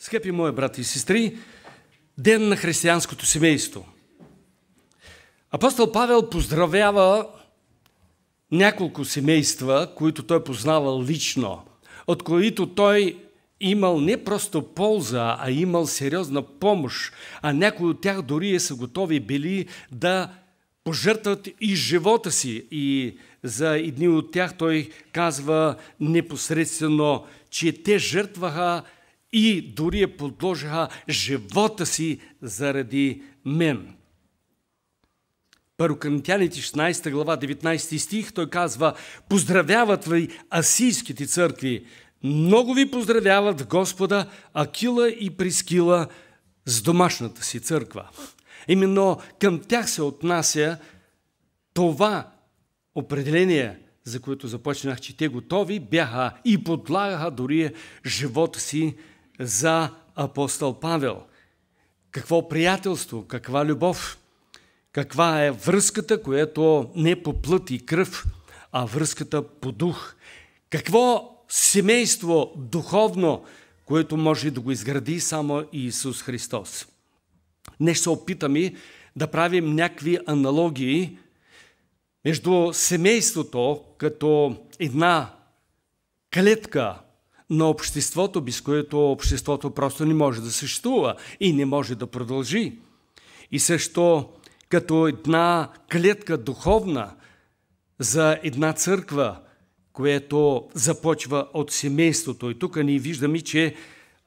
Скъпи мои брати и сестри, ден на християнското семейство. Апостол Павел поздравява няколко семейства, които той познавал лично, от които той имал не просто полза, а имал сериозна помощ, а някои от тях дори са готови били да пожертват и живота си. И за едни от тях той казва непосредствено, че те жертваха и дори подложиха живота си заради мен. Първо Коринтяните 16 глава 19 стих той казва: поздравяват ви асийските църкви, много ви поздравяват в Господа Акила и Прискила с домашната си църква. Именно към тях се отнася това определение, за което започнах, че те готови бяха и подлагаха дори живота си за апостол Павел. Какво приятелство, каква любов, каква е връзката, която не по плът и кръв, а връзката по дух. Какво семейство духовно, което може да го изгради само Исус Христос. Днес се опитаме да правим някакви аналогии между семейството като една клетка на обществото, без което обществото просто не може да съществува и не може да продължи. И също като една клетка духовна за една църква, което започва от семейството. И тук ние виждаме, че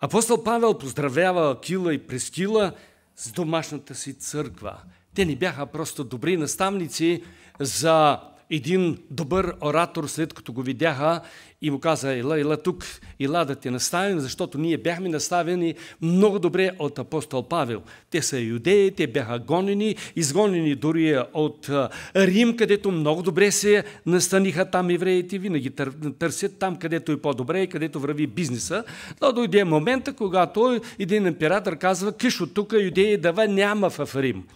апостол Павел поздравява Акила и Прискила с домашната си църква. Те не бяха просто добри наставници за един добър оратор, след като го видяха и му каза: ела тук, ела да те наставим, защото ние бяхме наставени много добре от апостол Павел. Те са юдеи, те бяха гонени, изгонени дори от Рим, където много добре се настаниха там евреите, винаги търсят там, където е по-добре и където върви бизнеса. Но дойде момента, когато един император казва: киш от тук юдеи дава няма в Рим.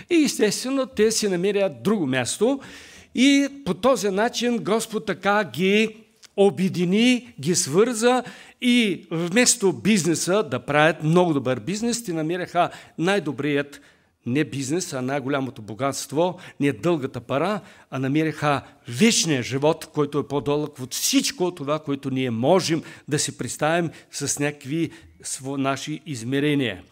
И естествено те си намерят друго място. И по този начин Господ така ги обедини, ги свърза и вместо бизнеса да правят много добър бизнес, те намериха най-добрият не бизнес, а най-голямото богатство, не дългата пара, а намериха вечния живот, който е по-дълъг от всичко това, което ние можем да си представим с някакви наши измерения.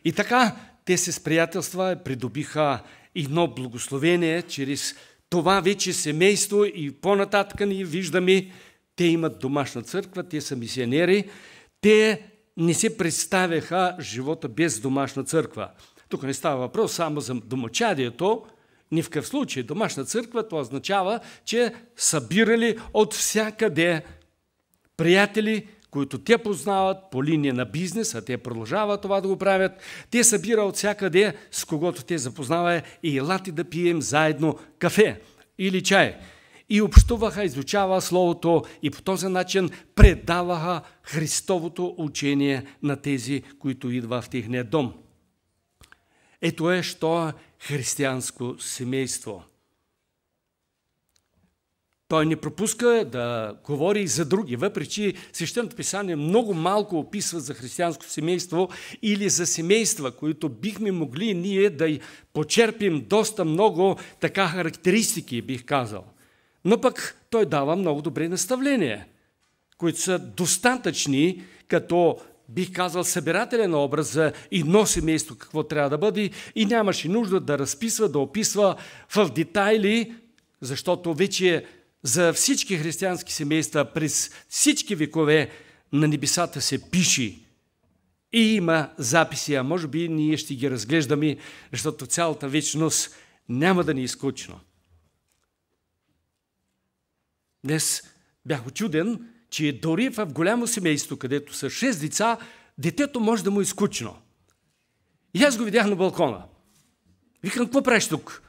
И така те се с приятелства придобиха едно благословение чрез това вече семейство и по-нататък ние виждаме, те имат домашна църква, те са мисионери, те не се представяха живота без домашна църква. Тук не става въпрос само за домачадието, ни в къв случай. Домашна църква, това означава, че събирали от всякъде приятели, които те познават по линия на бизнес, а те продължават това да го правят. Те събира от всякъде, с когото те запознава, и елате да пием заедно кафе или чай. И общуваха, изучава Словото и по този начин предаваха Христовото учение на тези, които идва в техния дом. Ето е, що е християнско семейство. Той не пропуска да говори и за други, въпреки че Свещеното писание много малко описва за християнско семейство или за семейства, които бихме могли ние да почерпим доста много така характеристики, бих казал. Но пък той дава много добре наставления, които са достатъчни, като бих казал събирателен образ за едно семейство, какво трябва да бъде, и нямаше нужда да разписва, да описва в детайли, защото вече за всички християнски семейства през всички векове на небесата се пише и има записи, а може би ние ще ги разглеждаме, защото цялата вечност няма да ни е скучно. Днес бях учуден, че дори в голямо семейство, където са 6 деца, детето може да му е скучно. И аз го видях на балкона. Викам: какво правиш тук?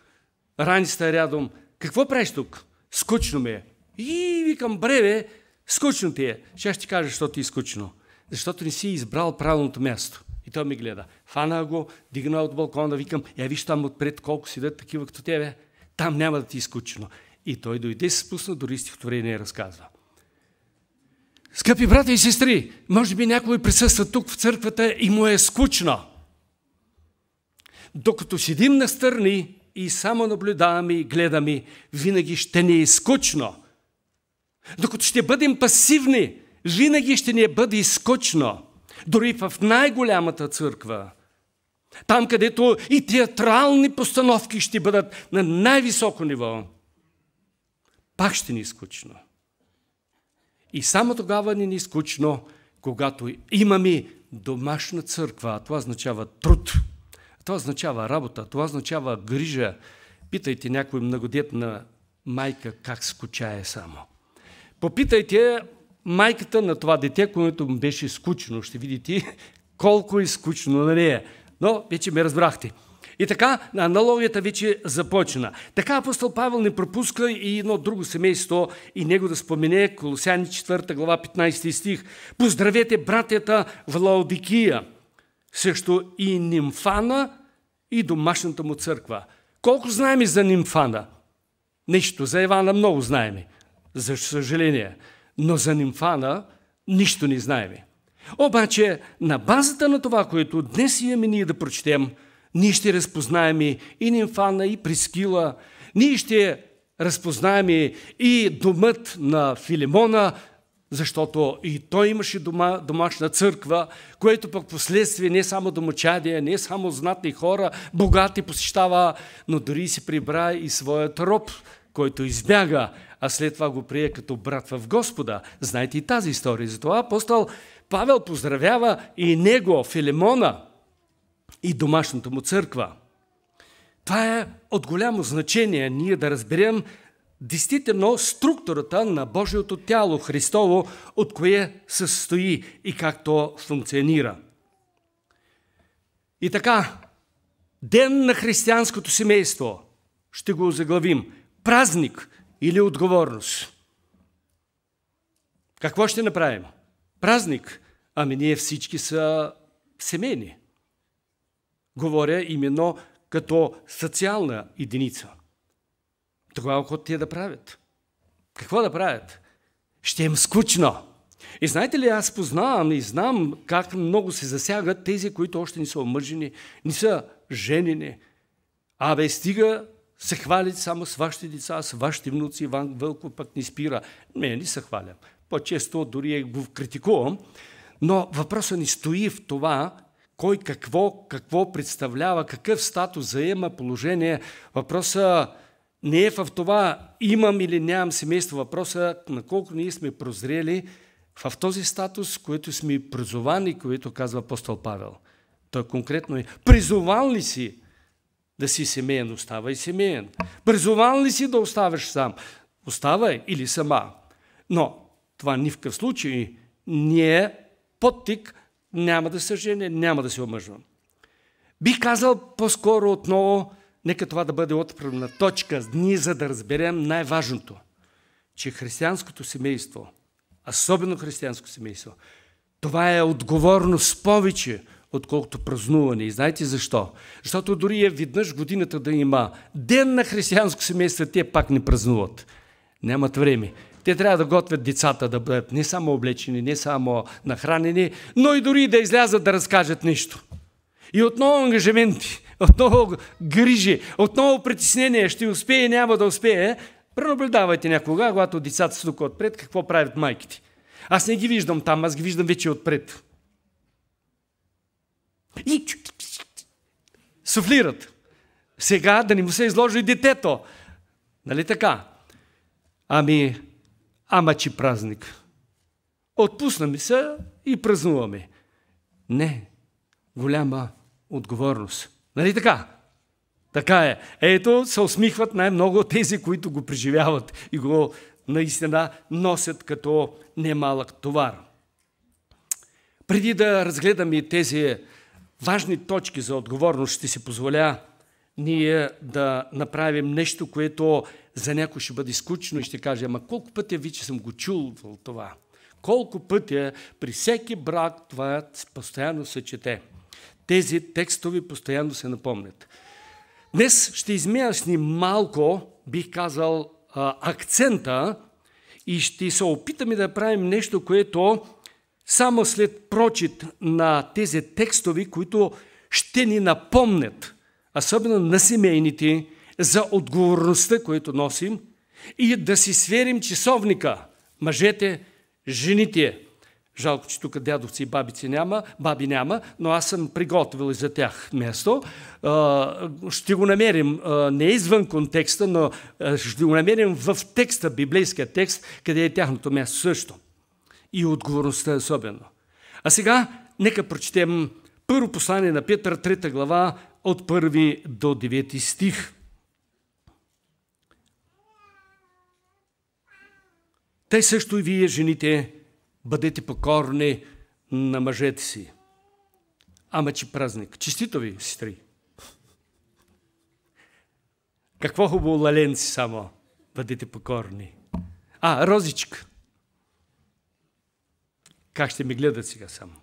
Раницата е рядом. Какво правиш тук? Скучно ми е. И викам: бре, скучно ти е. Ще ти кажа, защо ти е скучно. Защото не си избрал правилното място. И той ми гледа. Фана го, дигна от балкона, викам: виж там отпред колко седят такива като тебе. Там няма да ти е скучно. И той дойде, се спусна, дори стихотворение разказва. Скъпи брати и сестри, може би някой присъства тук в църквата и му е скучно. Докато седим настрани и само наблюдаваме и гледаме, винаги ще ни е скучно. Докато ще бъдем пасивни, винаги ще ни бъде скучно. Дори в най-голямата църква. Там, където и театрални постановки ще бъдат на най-високо ниво. Пак ще ни е скучно. И само тогава ни е скучно, когато имаме домашна църква. Това означава труд. Това означава работа. Това означава грижа. Питайте някой многодетна майка как скучае само. Попитайте майката на това дете, което му беше скучно. Ще видите колко е скучно на нея. Но вече ме разбрахте. И така, аналогията вече започна. Така апостол Павел не пропуска и едно друго семейство и него да спомене, Колосяни 4 глава 15 стих. Поздравете братята в Лаодикия, също и Нимфана и домашната му църква. Колко знаем за Нимфана? Нищо. За Ивана много знаем, за съжаление. Но за Нимфана нищо не знаем. Обаче, на базата на това, което днес имаме ние да прочетем, ние ще разпознаем и Нимфана, и Прискила, ние ще разпознаем и домът на Филимона, защото и той имаше домашна църква, което пък последствие не само домочадия, не само знатни хора, богати посещава, но дори си прибра и своят роб, който избяга, а след това го прие като брат в Господа. Знаете и тази история. Затова апостол Павел поздравява и него, Филимона, и домашната му църква. Това е от голямо значение ние да разберем действително структурата на Божието тяло Христово, от кое се състои и как то функционира. И така, ден на християнското семейство, ще го заглавим, празник или отговорност. Какво ще направим? Празник? Ами ние всички са семейни. Говоря именно като социална единица. Тогава какво те да правят? Какво да правят? Ще им скучно. И знаете ли, аз познавам и знам как много се засягат тези, които още не са омъжени, не са женени. Абе, стига се хвалят само с вашите деца, с вашите внуци. Иван Вълков пък не спира. Не се хвалям. По-често дори го критикувам. Но въпросът ни стои в това, кой какво представлява, какъв статус заема положение. Въпросът не е в това имам или нямам семейство. Въпросът на колко ние сме прозрели в този статус, който сме призовани, което казва апостол Павел. Той конкретно е: призован ли си да си семейен? Оставай семейен. Призован ли си да оставаш сам? Оставай или сама. Но това ни в къв случай не е подтик, няма да се жене, няма да се омъжвам. Бих казал по-скоро отново, нека това да бъде отправна точка, ние за да разберем най-важното, че християнското семейство, особено християнско семейство, това е отговорност повече, отколкото празнуване. И знаете защо? Защото дори е веднъж годината да има ден на християнско семейство, те пак не празнуват. Нямат време. Те трябва да готвят децата да бъдат не само облечени, не само нахранени, но и дори да излязат да разкажат нещо. И отново ангажименти, отново грижи, отново притеснение, ще успее, няма да успее. Пренаблюдавайте някога, когато децата са тук отпред, какво правят майките. Аз не ги виждам там, аз ги виждам вече отпред. И суфлират. Сега да не му се изложи детето. Нали така? Ама че празник. Отпуснаме се и празнуваме. Не. Голяма отговорност. Нали така? Така е. Ето се усмихват най-много от тези, които го преживяват и го наистина носят като немалък товар. Преди да разгледаме тези важни точки за отговорност, ще си позволя ние да направим нещо, което за някой ще бъде скучно и ще каже: ама колко пъти вече съм го чул това? Колко пъти при всеки брак това постоянно се чете? Тези текстове постоянно се напомнят. Днес ще измиясни малко, бих казал, акцента и ще се опитаме да правим нещо, което само след прочит на тези текстови, които ще ни напомнят, особено на семейните, за отговорността, която носим, и да си сверим часовника. Мъжете, жените. Жалко, че тук дядовци и баби няма, но аз съм приготвил и за тях място. Ще го намерим не извън контекста, но ще го намерим в текста, библейския текст, къде е тяхното място също. И отговорността особено. А сега нека прочетем първо послание на Петър, 3 глава, от 1 до 9 стих. Тъй също и вие, жените, бъдете покорни на мъжете си. Ама че празник. Честито ви, сестри. Какво хубаво лаленци само. Бъдете покорни. Розичка. Как ще ми гледат сега само?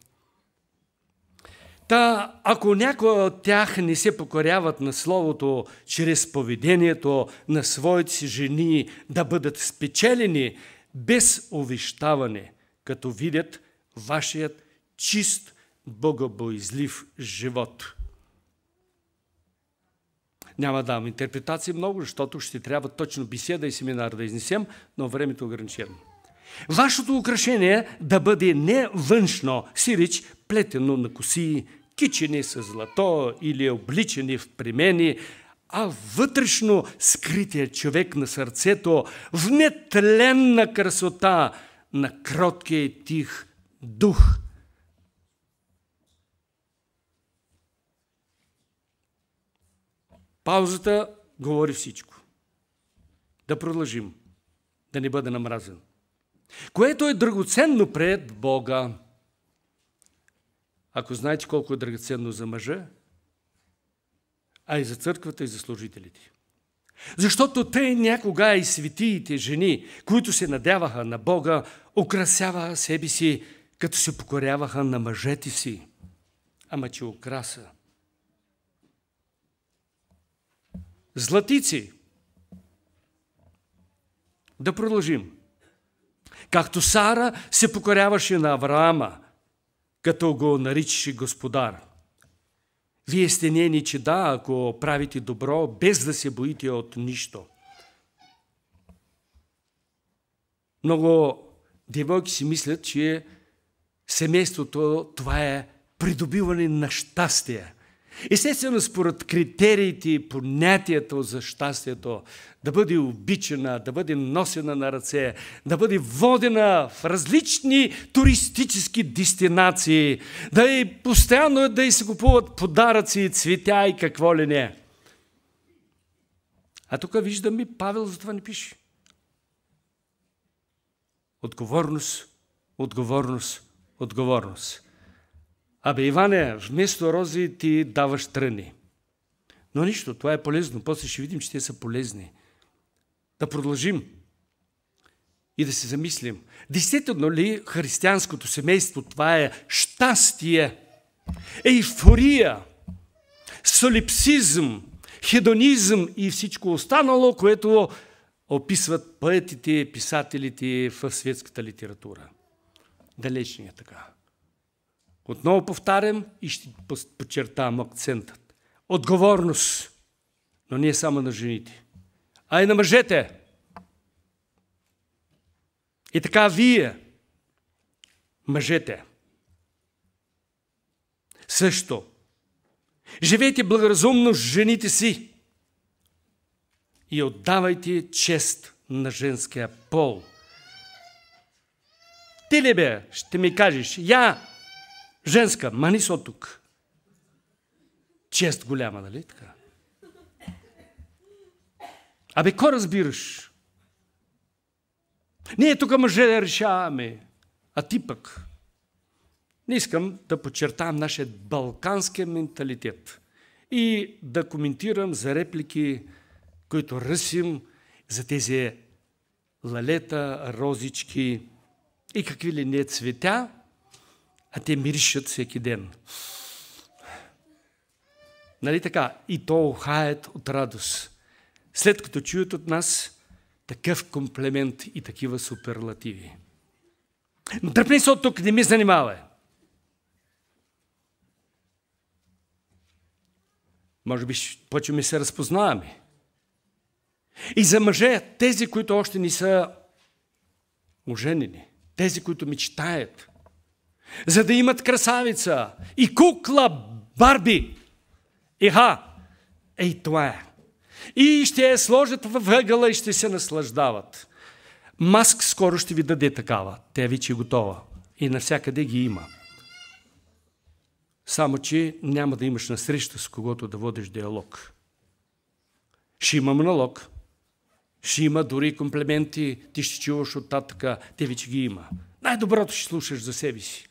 Ако някой от тях не се покоряват на Словото чрез поведението на своите си жени да бъдат спечелени без увещаване, като видят вашият чист, богобоизлив живот. Няма да дам интерпретации много, защото ще трябва точно беседа и семинар да изнесем, но времето е ограничено. Вашето украшение да бъде не външно, сиреч плетено на коси, кичени с злато или обличени в премени, а вътрешно скрития човек на сърцето в нетленна красота на кроткия и тих дух. Паузата говори всичко. Да продължим, да не бъде намразен. Което е драгоценно пред Бога. Ако знаете колко е драгоценно за мъжа, а и за църквата, и за служителите. Защото те някога и светиите жени, които се надяваха на Бога, украсяваха себе си, като се покоряваха на мъжете си. Ама че украса. Златици. Да продължим. Както Сара се покоряваше на Авраама, като го наричаше господар. Вие сте нейни чеда, ако правите добро, без да се боите от нищо. Много девойки си мислят, че семейството това е придобиване на щастие. Естествено, според критериите и понятието за щастието, да бъде обичана, да бъде носена на ръце, да бъде водена в различни туристически дестинации, да и постоянно да и се купуват подаръци, цветя и какво ли не. А тук виждаме, Павел за това не пише. Отговорност, отговорност, отговорност. Абе, Иване, вместо рози ти даваш тръни. Но нищо, това е полезно. После ще видим, че те са полезни. Да продължим и да се замислим. Действително ли християнското семейство това е щастие, ейфория, солипсизъм, хедонизъм и всичко останало, което описват поетите, писателите в светската литература. Далеч не е така. Отново повтарям и ще подчертавам акцентът. Отговорност, но не само на жените, а и на мъжете. И така вие, мъжете, също живейте благоразумно с жените си и отдавайте чест на женския пол. Ти ли бе, ще ми кажеш, женска, мани са от тук. Чест голяма, нали така? Абе, ко разбираш? Ние тук мъже да решаваме, а ти пък. Не искам да подчертавам нашия балкански менталитет и да коментирам за реплики, които ръсим за тези лалета, розички и какви ли не цветя, а те миришат всеки ден. Нали така? И то ухаят от радост. След като чуят от нас, такъв комплимент и такива суперлативи. Тръпни се от тук, не ми занимавай. Може би почваме се разпознаваме. И за мъже, тези, които още не са оженени, тези, които мечтаят, за да имат красавица и кукла Барби. Ей, това е. И ще я сложат във ъгъла и ще се наслаждават. Маск скоро ще ви даде такава. Тя вече е готова. И навсякъде ги има. Само, че няма да имаш насреща с когото да водиш диалог. Ще има монолог. Ще има дори комплименти. Ти ще чуваш от татъка. Те вече ги има. Най-доброто ще слушаш за себе си.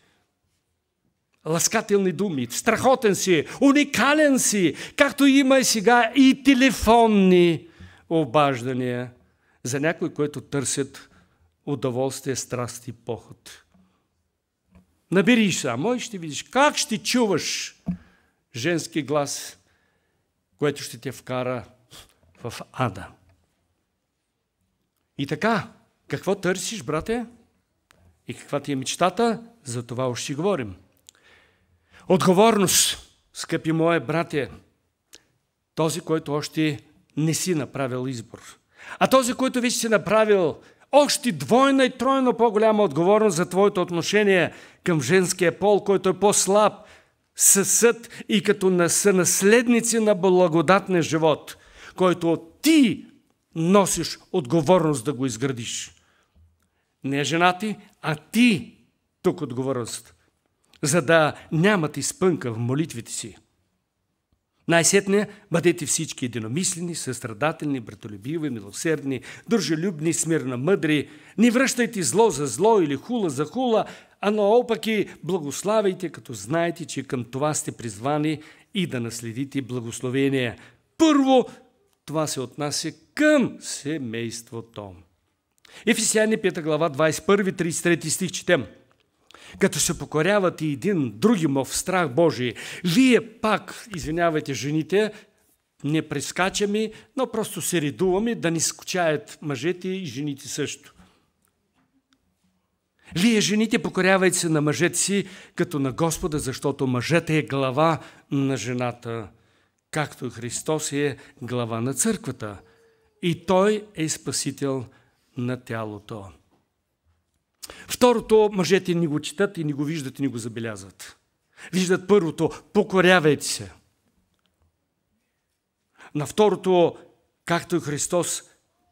Ласкателни думи. Страхотен си. Уникален си. Както има и сега и телефонни обаждания за някои, които търсят удоволствие, страст и поход. Набери само и ще видиш как ще чуваш женски глас, което ще те вкара в ада. И така, какво търсиш, брате? И каква ти е мечтата? За това още ще говорим. Отговорност, скъпи мои братя, този, който още не си направил избор. А този, който вече си направил още двойна и тройно по-голяма отговорност за твоето отношение към женския пол, който е по-слаб, съд и като сънаследници на благодатния живот, който ти носиш отговорност да го изградиш. Не жена ти, а ти тук отговорност, за да нямате спънка в молитвите си. Най-сетне бъдете всички единомислени, състрадателни, братолюбиви, милосердни, дружелюбни, смирно мъдри. Не връщайте зло за зло или хула за хула, а наопаки благославяйте, като знаете, че към това сте призвани и да наследите благословение. Първо, това се отнася към семейството. Ефесяни 5 глава 21-33 стих четем. Като се покоряват и един другим в страх Божий, вие пак, извинявайте жените, не прескачаме, но просто се редуваме да ни скучаят мъжете и жените също. Вие, жените, покорявайте се на мъжете си, като на Господа, защото мъжът е глава на жената, както Христос е глава на църквата. И Той е спасител на тялото. Второто, мъжете не го четат и не го виждат и не го забелязват. Виждат първото, покорявайте се. На второто, както Христос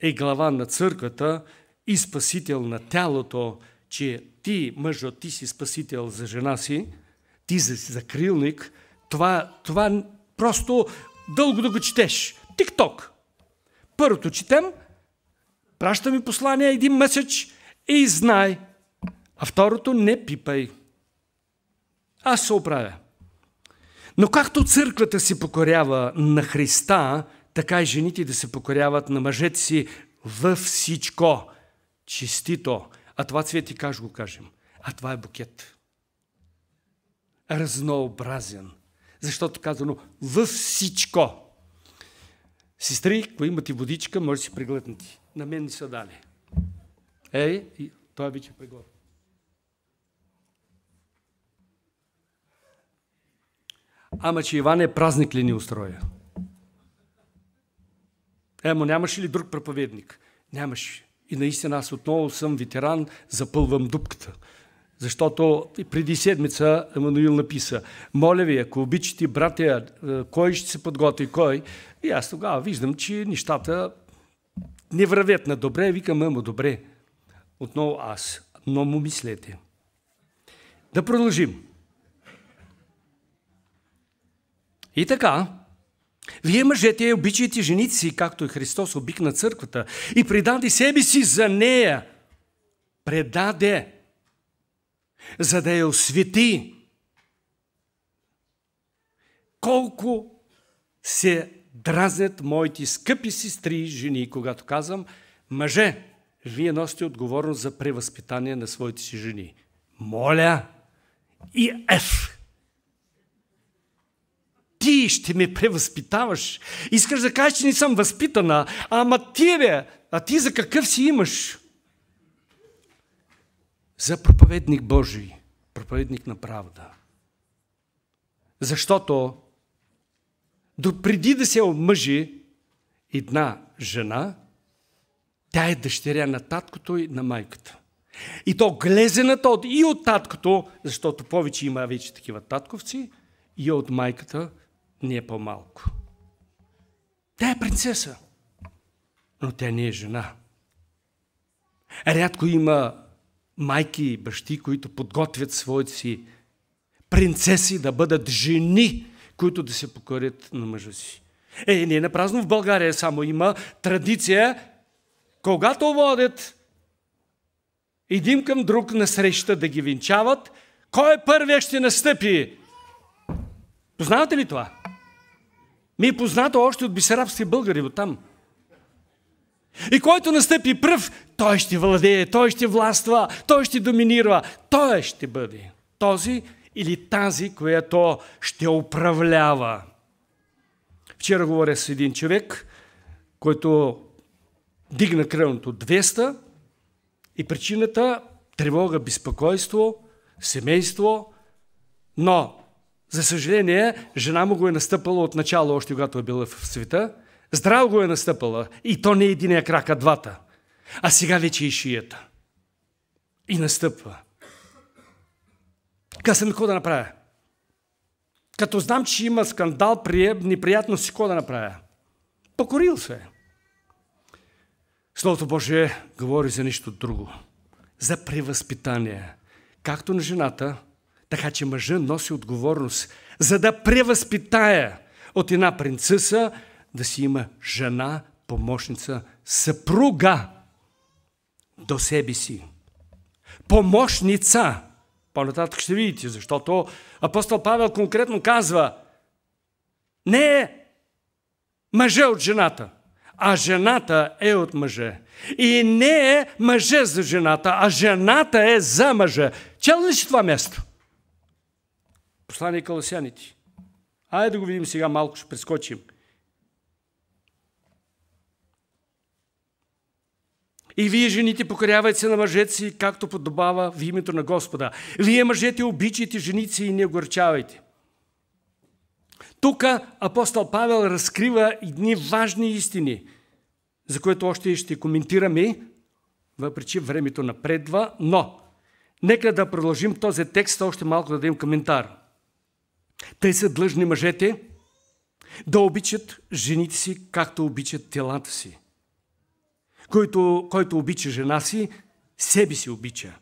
е глава на църквата и спасител на тялото, че ти, мъжът, ти си спасител за жена си, ти си закрилник, това просто дълго да го четеш. Тик-ток. Първото четем, праща ми послание един месец и знай. А второто не пипай. Аз се оправя. Но както църквата се покорява на Христа, така и жените да се покоряват на мъжете си във всичко. Честито. А това цвети, как го кажем? А това е букет. Разнообразен. Защото казано във всичко. Сестри, ако имате водичка, може да си преглътнете. На мен не са дали. Той вече преглътна. Ама че Иван е празник ли ни устроя? Нямаше ли друг проповедник? Нямаше. И наистина аз отново съм ветеран, запълвам дупката. Защото преди седмица Емануил написа: моля ви, ако обичате, братя, кой ще се подготви, кой? И аз тогава виждам, че нещата не вървят на добре, викам, добре. Отново аз, но му мислете. Да продължим. И така, вие мъжете обичайте жените си, както и Христос обикна църквата и предаде себе си за нея. Предаде, за да я освети. Колко се дразнят моите скъпи сестри, жени, когато казвам: мъже, вие носите отговорност за превъзпитание на своите си жени. Моля и ти ще ме превъзпитаваш. Искаш да кажеш, че не съм възпитана, ама ти, А ти за какъв си имаш? За проповедник Божий, проповедник на правда. Защото допреди да се омъжи една жена, тя е дъщеря на таткото и на майката. И то глезената и от таткото, защото повече има вече такива татковци, и от майката не е по-малко. Тя е принцеса, но тя не е жена. Рядко има майки и бащи, които подготвят своите си принцеси да бъдат жени, които да се покорят на мъжа си. Не напразно в България само има традиция, когато водят един към друг на среща да ги венчават, кой първият ще настъпи? Познавате ли това? Ми е познато още от бесарабски българи оттам. И който настъпи пръв, той ще владее, той ще властва, той ще доминира. Той ще бъде този или тази, която ще управлява. Вчера говоря с един човек, който дигна кръвното 200 и причината тревога, безпокойство, семейство, но за съжаление жена му го е настъпала от начало, още когато е била в света. Здраво го е настъпала и то не е единия крак, а двата. А сега вече и шията. И настъпва. Казвам, какво да направя? Като знам, че има скандал, неприятност, какво да направя? Покорил се. Словото Божие говори за нещо друго. За превъзпитание. Както на жената, така че мъжът носи отговорност, за да превъзпитая от една принцеса, да си има жена, помощница, съпруга до себе си. Помощница. По-нататък ще видите, защото апостол Павел конкретно казва, не е мъжа от жената, а жената е от мъжа. И не е мъжа за жената, а жената е за мъжа. Чел ли си това място? Послание Колосяните. Айде да го видим сега, малко ще прескочим. И вие, жените, покорявайте се на мъжете си, както подобава в името на Господа. Вие, мъжете, обичайте жените си и не огорчавайте. Тук апостол Павел разкрива едни важни истини, за които още ще коментираме, въпреки че времето напредва, но нека да продължим този текст, още малко да дадем коментар. Те са длъжни мъжете да обичат жените си, както обичат телата си. Който обича жена си, себе си обича.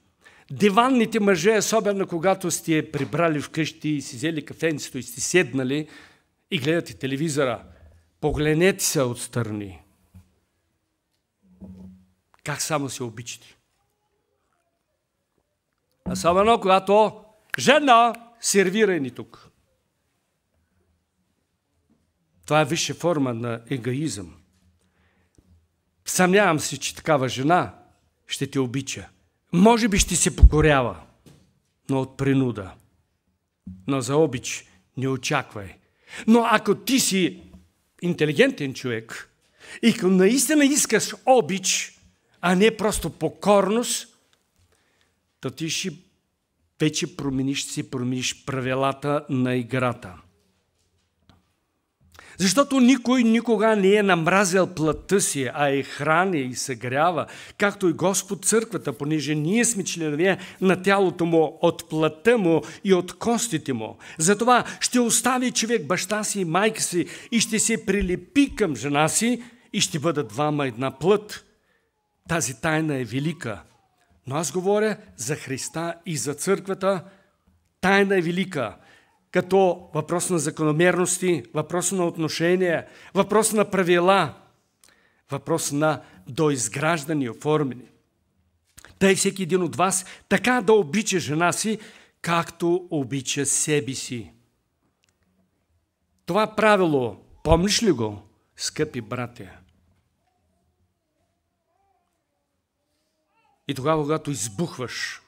Диванните мъже, особено когато сте прибрали вкъщи и си взели кафенцето и сте седнали и гледате телевизора, погледнете се отстрани. Как само се обичате. Особено когато жена сервира ни тук. Това е висша форма на егоизъм. Съмнявам се, че такава жена ще те обича. Може би ще се покорява, но от принуда. Но за обич не очаквай. Но ако ти си интелигентен човек и ако наистина искаш обич, а не просто покорност, то ти ще вече промениш правилата на играта. Защото никой никога не е намразил плътта си, а е храни и съгрява, както и Господ църквата, понеже ние сме членове на тялото му, от плътта му и от костите му. Затова ще остави човек баща си и майка си и ще се прилепи към жена си и ще бъдат двама една плът. Тази тайна е велика. Но аз говоря за Христа и за църквата. Тайна е велика. Като въпрос на закономерности, въпрос на отношения, въпрос на правила, въпрос на доизграждане и оформяне. Тъй всеки един от вас така да обича жена си, както обича себе си. Това правило, помниш ли го, скъпи братя? И тогава, когато избухваш,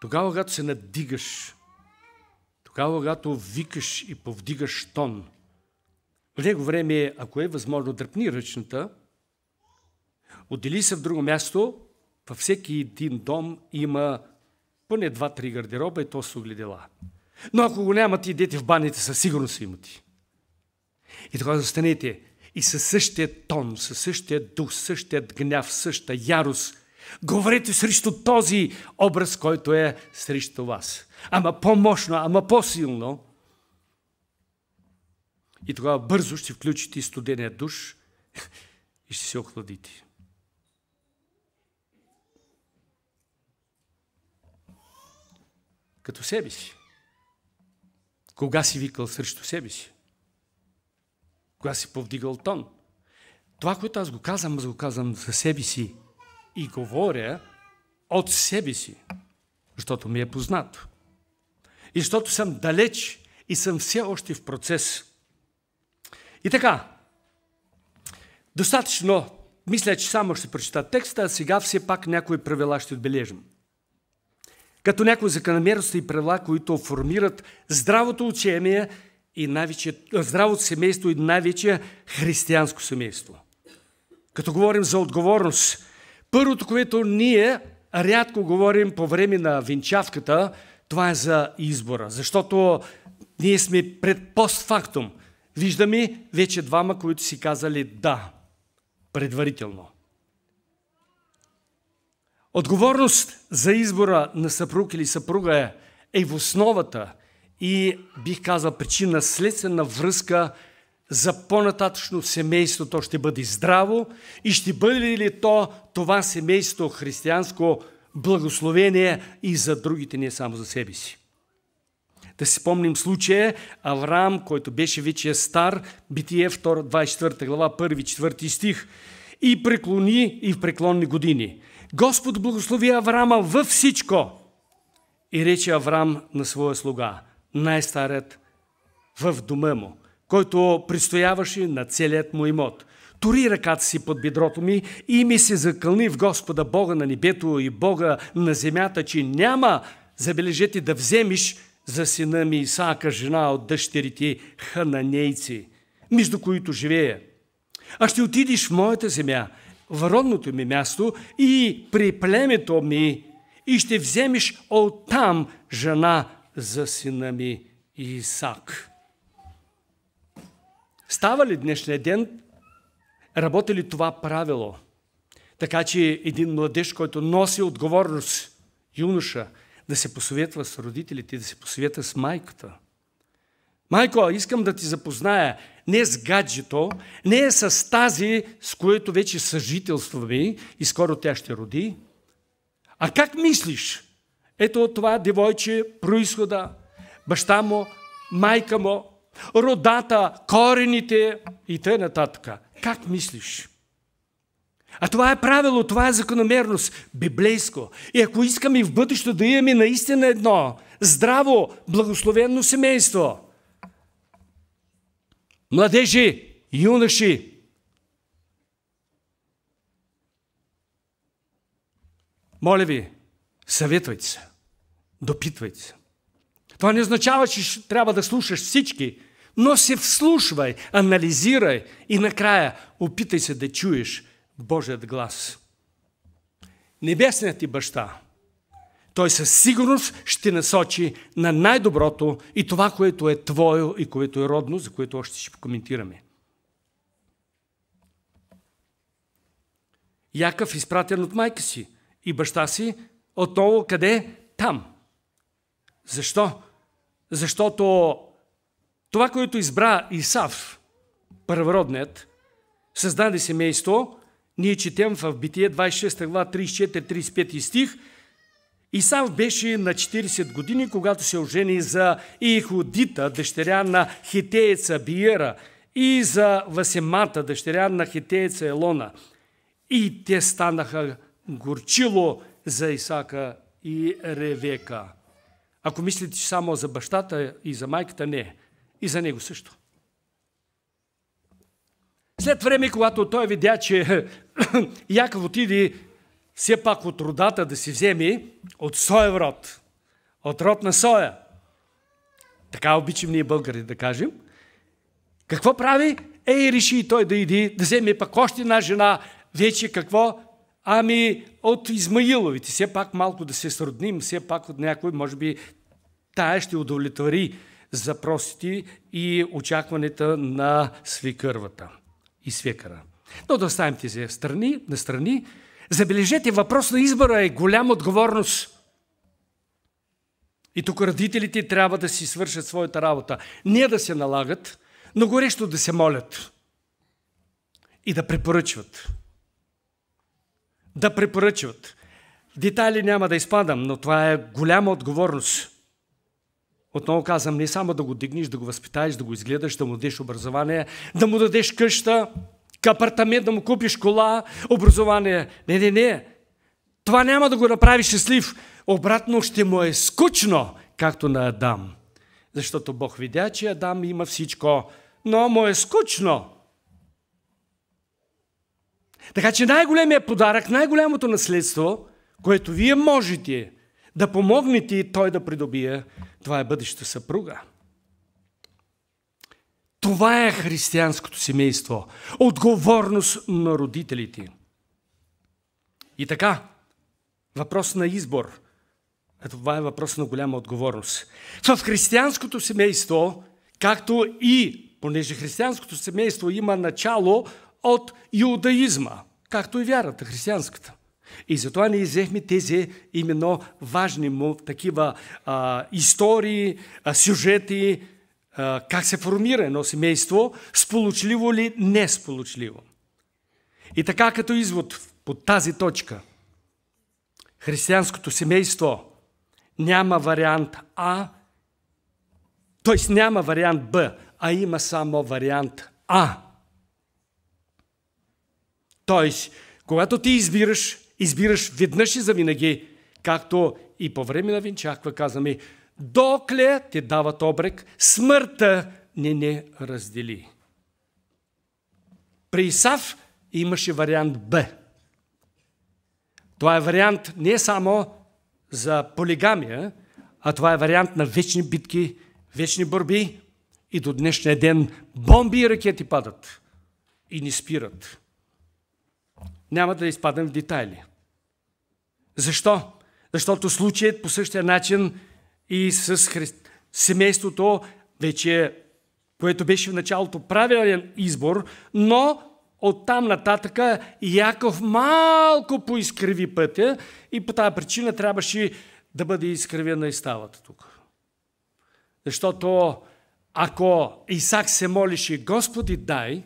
тогава, когато се надигаш, тогава, когато викаш и повдигаш тон, в него време, ако е възможно, дръпни ръчната, Отдели се в друго място, във всеки един дом има поне 2-3 гардероба и то са огледала. Но ако го нямате, идете в баните, със сигурност имате. И тогава застанете и със същия тон, със същия дух, същият гняв, същата ярост, говорете срещу този образ, който е срещу вас. Ама по-мощно, ама по-силно. И тогава бързо ще включите студения душ и ще се охладите. Като себе си. Кога си викал срещу себе си? Кога си повдигал тон? Това, което аз го казвам за себе си и говоря от себе си, защото ми е познато. И защото съм далеч и съм все още в процес. И така, достатъчно, мисля, че само ще прочита текста, а сега все пак някои правила ще отбележим. Като някои закономерности и правила, които формират здравото учение и най-вече здравото семейство и най-вече християнско семейство. Като говорим за отговорност, първото, което ние рядко говорим по време на венчавката, това е за избора, защото ние сме пред постфактум. Виждаме вече двама, които си казали да, предварително. Отговорност за избора на съпруг или съпруга е в основата и бих казал причина следствена връзка за по-нататъчно семейство. То ще бъде здраво и ще бъде ли това семейство християнско благословение и за другите, не само за себе си. Да си спомним случая Авраам, който беше вече стар, Битие 24 глава, 1-4 стих, и преклони и в преклонни години. Господ благослови Авраама във всичко. И рече Авраам на своя слуга, най-старият в дома му, който предстояваше на целият му имот. Тори ръката си под бедрото ми и ми се закълни в Господа Бога на небето и Бога на земята, че няма, забележете, да вземеш за сина ми Исаака жена от дъщерите хананейци, между които живея. А ще отидеш в моята земя, в родното ми място и при племето ми и ще вземеш оттам жена за сина ми Исак. Става ли днешния ден? Работи ли това правило? Така че един младеж, който носи отговорност, юноша, да се посъветва с родителите, да се посъветва с майката. Майко, искам да ти запозная не с гаджето, не с тази, с което вече съжителстваме и скоро тя ще роди. А как мислиш? Ето това девойче, произхода, баща му, майка му, родата, корените и т.н. Как мислиш? А това е правило, това е закономерност, библейско. И ако искаме в бъдеще да имаме наистина едно здраво, благословено семейство, младежи, юноши, моля ви, съветвайте се, допитвайте се. Това не означава, че трябва да слушаш всички, но се вслушвай, анализирай и накрая опитай се да чуеш Божият глас. Небесният ти баща, той със сигурност ще насочи на най-доброто и това, което е твое и което е родно, за което още ще коментираме. Яков изпратен от майка си и баща си отново къде? Там. Защо? Защото това, което избра Исав, първородният, създаде семейство. Ние четем в Битие 26 глава 34-35 стих. Исав беше на 40 години, когато се ожени за Иходита, дъщеря на хитееца Биера, и за Васемата, дъщеря на хитееца Елона. И те станаха горчило за Исака и Ревека. Ако мислите само за бащата и за майката, не. И за него също. След време, когато той видя, че Яков отиде все пак от родата да си вземе от соев род, от род на соя. Така обичам ние българи да кажем. Какво прави? Реши той да иди, да вземе пак още една жена, вече какво? Ами от Измаиловите. Все пак малко да се сродним, все пак от някой, може би, тая ще удовлетвори запросите и очакването на свекървата и свекъра. Но да оставим тези настрани. Забележете, въпрос на избора е голяма отговорност. И тук родителите трябва да си свършат своята работа. Не да се налагат, но горещо да се молят. И да препоръчват. Да препоръчват. В детайли няма да изпадам, но това е голяма отговорност. Отново казвам, не само да го дигнеш, да го възпитаеш, да го изгледаш, да му дадеш образование, да му дадеш къща, апартамент, да му купиш кола, образование. Не. Това няма да го направи щастлив. Обратно ще му е скучно, както на Адам. Защото Бог видя, че Адам има всичко, но му е скучно. Така че най-големият подарък, най-голямото наследство, което вие можете да помогнете и той да придобие, това е бъдеща съпруга. Това е християнското семейство. Отговорност на родителите. И така, въпрос на избор. Това е въпрос на голяма отговорност. В християнското семейство, както и, понеже християнското семейство има начало от юдаизма, както и вярата християнската. И затова ние взехме тези именно важни му такива истории, сюжети, как се формира едно семейство, сполучливо ли, не сполучливо. И така като извод по тази точка, християнското семейство няма вариант А, т.е. няма вариант Б, а има само вариант А. Т.е. когато ти избираш веднъж и завинаги, както и по време на венчаква казваме, докле те дават обрек, смъртта не раздели. При Исав имаше вариант Б. Това е вариант не само за полигамия, а това е вариант на вечни битки, вечни борби и до днешния ден бомби и ракети падат и не спират. Няма да изпадам в детайли. Защо? Защото случаят по същия начин и с семейството, вече, което беше в началото правилен избор, но оттам нататъка Яков малко поизкриви пътя и по тази причина трябваше да бъде изкривена и ставата тук. Защото ако Исак се молише Господи дай,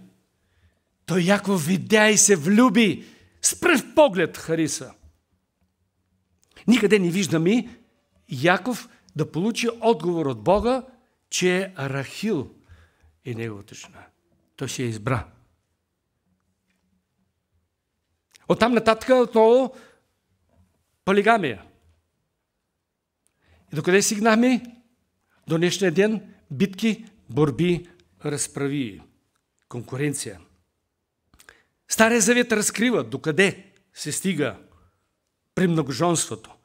то Яков видя и се влюби, с пръв поглед хариса. Никъде не виждаме Яков да получи отговор от Бога, че Рахил е неговата жена. Той се я избра. Оттам нататък отново полигамия. И докъде стигнахме? До днешния ден битки, борби, разправи, конкуренция. Стария завет разкрива докъде се стига при многоженството.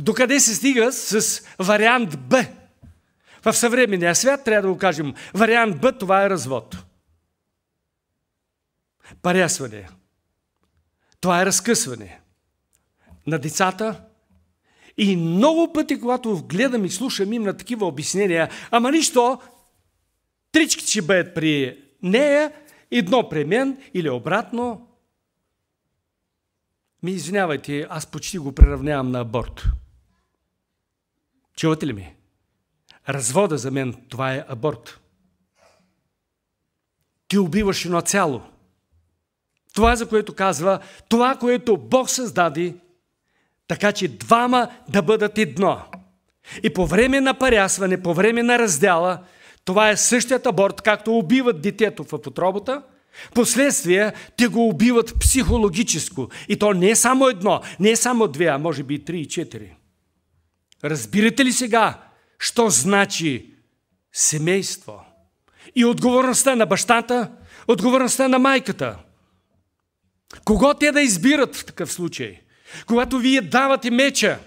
Докъде се стига с вариант Б. В съвременния свят трябва да го кажем. Вариант Б, това е развод. Парясване. Това е разкъсване на децата. И много пъти, когато гледам и слушам им на такива обяснения, ама нищо, трички ще бъдат при нея, едно при мен или обратно. Извинявайте, аз почти го приравнявам на аборт. Чувате ли ми? Развода за мен, това е аборт. Ти убиваш едно цяло. Това, за което казва, това, което Бог създаде, така че двама да бъдат едно. И по време на парясване, по време на раздяла, това е същият аборт, както убиват детето в утробата, последствия те го убиват психологическо. И то не е само едно, не е само две, а може би 3 и 4. Разбирате ли сега, що значи семейство? И отговорността на бащата, отговорността на майката. Кого те да избират в такъв случай? Когато вие давате меча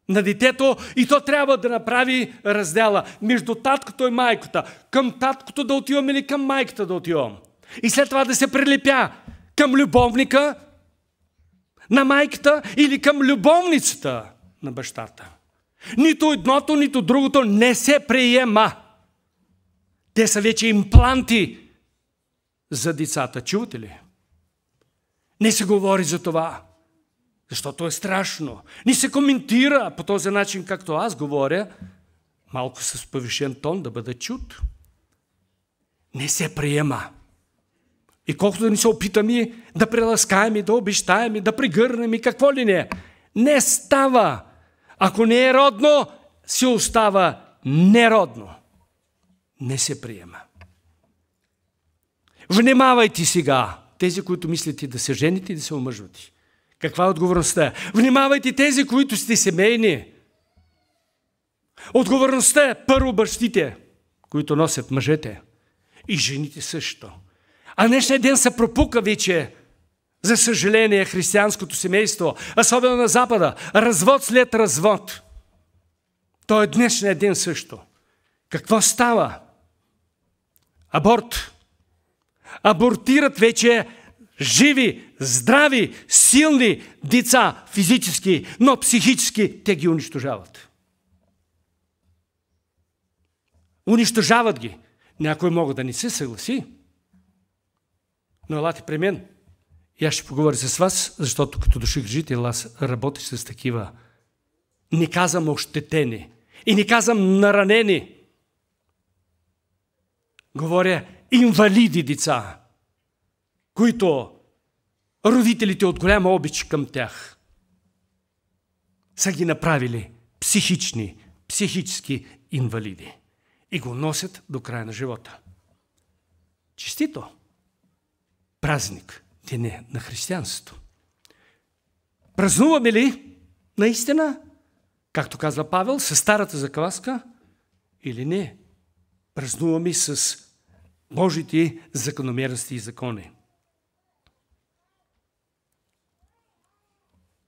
на детето и то трябва да направи раздела между таткото и майката. Към таткото да отивам или към майката да отивам. И след това да се прилепя към любовника на майката или към любовницата на бащата. Нито едното, нито другото не се приема. Те са вече импланти за децата. Чувате ли? Не се говори за това, защото е страшно. Не се коментира по този начин, както аз говоря, малко с повишен тон да бъде чут. Не се приема. И колкото да ни се опитаме да преласкаем, да обещаем, да прегърнем и какво ли не, не става. Ако не е родно, се остава неродно. Не се приема. Внимавайте сега, тези, които мислите да се жените и да се омъжвате. Каква е отговорността? Внимавайте тези, които сте семейни. Отговорността е първо бащите, които носят мъжете. И жените също. А днешния ден се пропука вече, за съжаление, християнското семейство, особено на Запада, развод след развод. То е днешния ден също. Какво става? Аборт. Абортират вече живи, здрави, силни деца, физически, но психически те ги унищожават. Унищожават ги. Някой могат да не се съгласи. Но елате при мен. И аз ще поговоря с вас, защото като душих жител, аз работя с такива. Не казвам ощетени. И не казвам наранени. Говоря инвалиди деца, които родителите от голяма обич към тях са ги направили психически инвалиди. И го носят до края на живота. Честито! Празник, деня на християнството. Празнуваме ли наистина, както казва Павел, с старата закваска или не? Празнуваме с Божите закономерности и закони.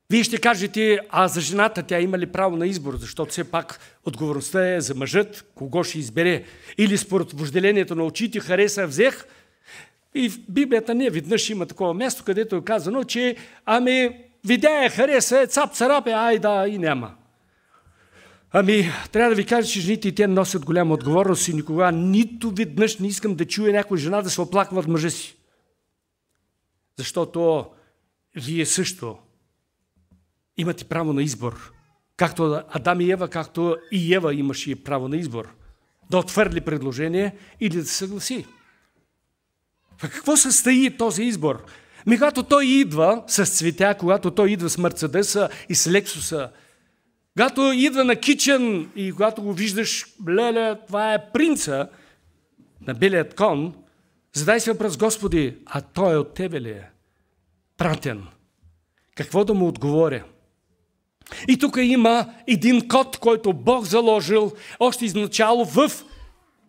Вие ще кажете, а за жената тя има ли право на избор, защото все пак отговорността е за мъжът, кого ще избере. Или според вожделението на очите хареса, взех. И в Библията не веднъж има такова място, където е казано, че видя я, хареса, цап-царапе, ай да, и няма. Трябва да ви кажа, че жените и те носят голяма отговорност и никога нито веднъж не искам да чуя някоя жена да се оплаква от мъжа си. Защото вие също имате право на избор. Както Адам и Ева, както и Ева имаше право на избор. Да отвърли предложение или да се съгласи. В какво състои този избор? Когато той идва с цветя, когато той идва с Мерцедеса и с Лексуса, когато идва на кичен и когато го виждаш, това е принца на белият кон, задай си въпрос, Господи, а той от Тебе ли е? Пратен. Какво да му отговоря? И тук има един код, който Бог заложил още изначало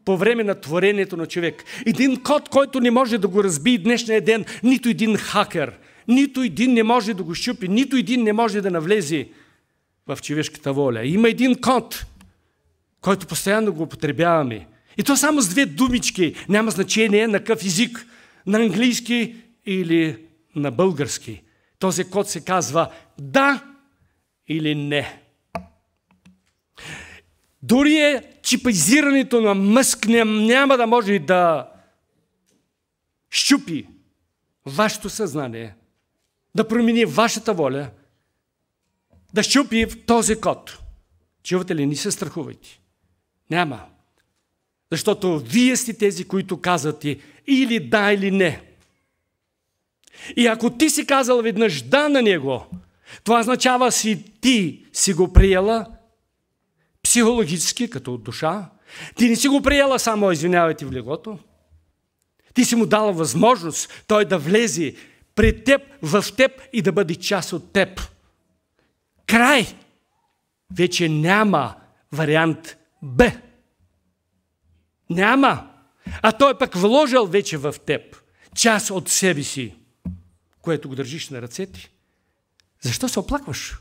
по време на творението на човек. Един код, който не може да го разби днешния ден нито един хакер, нито един не може да го щупи, нито един не може да навлезе в човешката воля. Има един код, който постоянно го употребяваме. И то само с две думички, няма значение на какъв език, на английски или на български. Този код се казва да или не. Дори чипизирането на мъск няма да може да щупи вашето съзнание, да промени вашата воля, да щупи в този код. Чувате ли? Не се страхувайте. Няма. Защото вие сте тези, които казвате или да, или не. И ако ти си казал веднъж да на него, това означава ти си го приела психологически, като от душа. Ти не си го приела само, извинявайте, в леглото. Ти си му дала възможност той да влезе пред теб, в теб и да бъде част от теб. Край! Вече няма вариант Б. Няма. А той пък вложил вече в теб част от себе си, което го държиш на ръцете. Защо се оплакваш?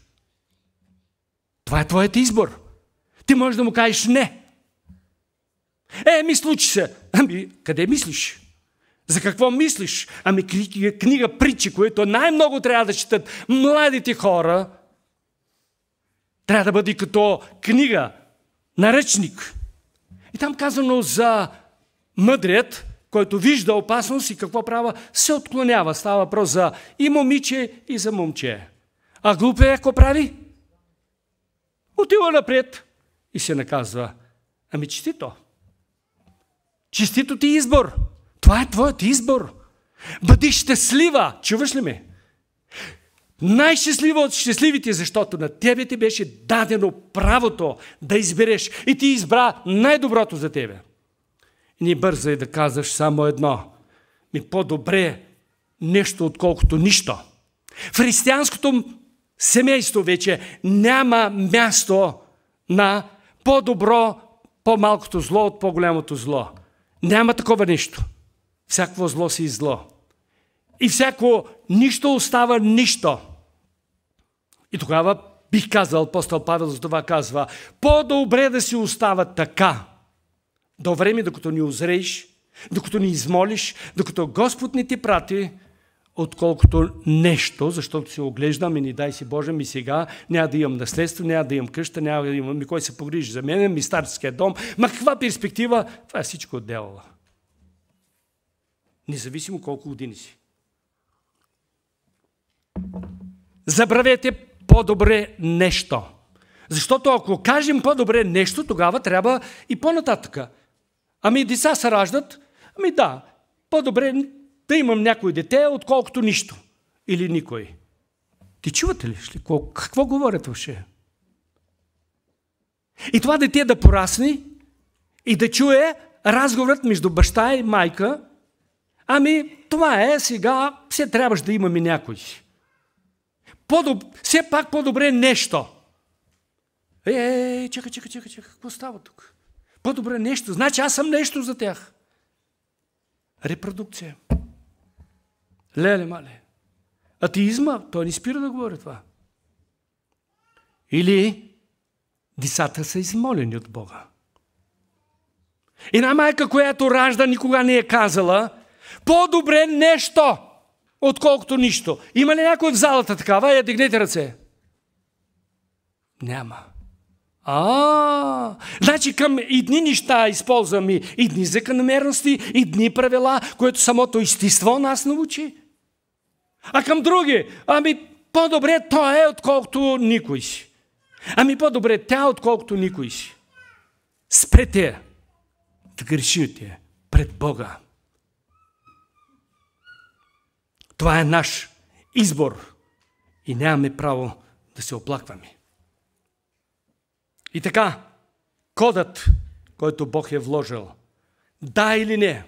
Това е твоят избор. Ти можеш да му кажеш не. Случи се. Къде мислиш? За какво мислиш? Ами книга Притчи, която най-много трябва да четат младите хора, трябва да бъде като книга, наръчник. И там казано за мъдрият, който вижда опасност и какво права, се отклонява. Става въпрос за и момиче, и за момче. А глупия какво прави? Отива напред и се наказва. Ами честито. Честито ти избор. Това е твоят избор. Бъди щастлива. Чуваш ли ме? Най-щастлива от щастливите, защото на тебе ти беше дадено правото да избереш. И ти избра най-доброто за тебе. И не бързай да казваш само едно. По-добре нещо, отколкото нищо. В християнското семейство вече няма място на по-добро, по-малкото зло от по-голямото зло. Няма такова нещо. Всяко зло си зло. И всяко нищо остава нищо. И тогава бих казал, апостол Павел за това казва, по-добре да си остава така, до време, докато ни озрееш, докато ни измолиш, докато Господ не ти прати, отколкото нещо, защото се оглеждам и ни дай си Боже, ми сега няма да имам наследство, няма да имам къща, няма да имам кой се погрижи за мен, ми старския дом. Ма каква перспектива? Това е всичко от дявола. Независимо колко години си. Забравете по-добре нещо. Защото ако кажем по-добре нещо, тогава трябва и по-нататъка. Ами деца се раждат, ами да, по-добре да имам някой дете, отколкото нищо. Или никой. Ти чувате ли? Какво говорят въобще? И това дете да порасне и да чуе разговорът между баща и майка. Ами това е, сега все трябваше да имаме някой. Все пак по-добре нещо. Чакай, какво става тук? По-добре нещо. Значи аз съм нещо за тях. Репродукция. Леле, мале. Атеизма, той не спира да говори това. Или децата са измолени от Бога. Една майка, която ражда, никога не е казала по-добре нещо, отколкото нищо. Има ли някой в залата такава? Я дигнете ръце. Няма. Значи към едни неща използваме едни закономерности, едни правила, което самото естество нас научи. А към други, по-добре той е, отколкото никой си. По-добре тя, отколкото никой си. Спрете да грешите пред Бога. Това е наш избор и нямаме право да се оплакваме. И така, кодът, който Бог е вложил, да или не,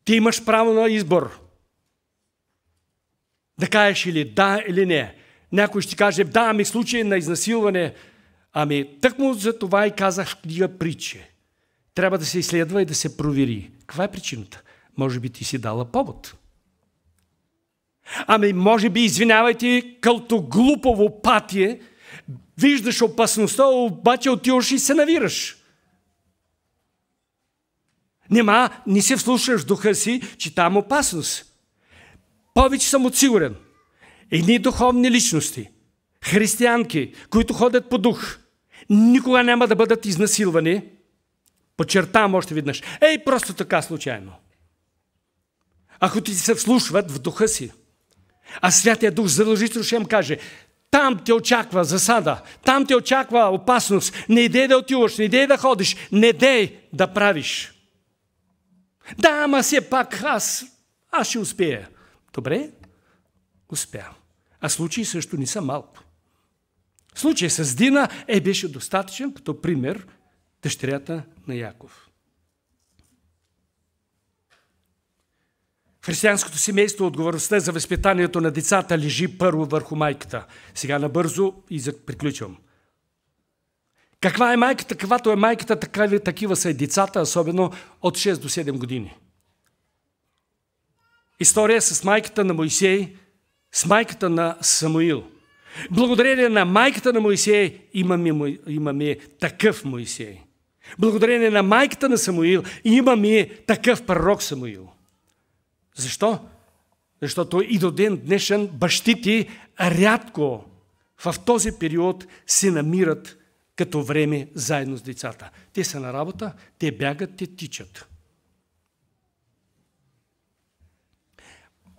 ти имаш право на избор. Да кажеш или да или не. Някой ще каже, да, в случай на изнасилване, тъкмо за това и казах в книга Притчи. Трябва да се изследва и да се провери. Каква е причината? Може би ти си дала повод. Може би, извинявайте, като глупаво патие, виждаш опасността, обаче отиваш и се навираш. Не се вслушаш в духа си, че там опасност. Повече съм отсигурен. Едни духовни личности, християнки, които ходят по дух, никога няма да бъдат изнасилвани. Подчертавам още веднъж. Просто така случайно. Ако ти се вслушват в духа си, а Святия Дух задължително ще им каже, там те очаква засада, там те очаква опасност, не идей да отиваш, не идей да ходиш, не идей да правиш. Да, все пак аз ще успея. Добре, успя. А случаи също не са малко. Случай с Дина беше достатъчен като пример дъщерята на Яков. В християнското семейство отговорността за възпитанието на децата лежи първо върху майката. Сега набързо и приключвам. Каква е майката? Каквато е майката, такива са и децата, особено от 6 до 7 години. История с майката на Моисей, с майката на Самуил. Благодарение на майката на Моисей имаме такъв Моисей. Благодарение на майката на Самуил имаме такъв пророк Самуил. Защо? Защото и до ден днешен бащите рядко в този период се намират като време заедно с децата. Те са на работа, те бягат, те тичат.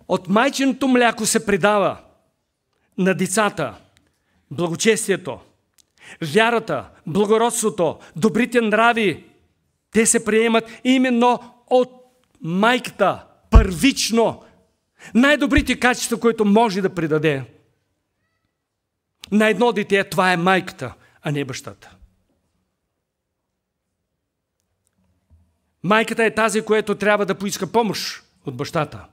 От майчиното мляко се предава на децата благочестието, вярата, благородството, добрите нрави. Те се приемат именно от майката, първично. Най-добрите качества, които може да предаде на едно дете, това е майката, а не бащата. Майката е тази, която трябва да поиска помощ от бащата.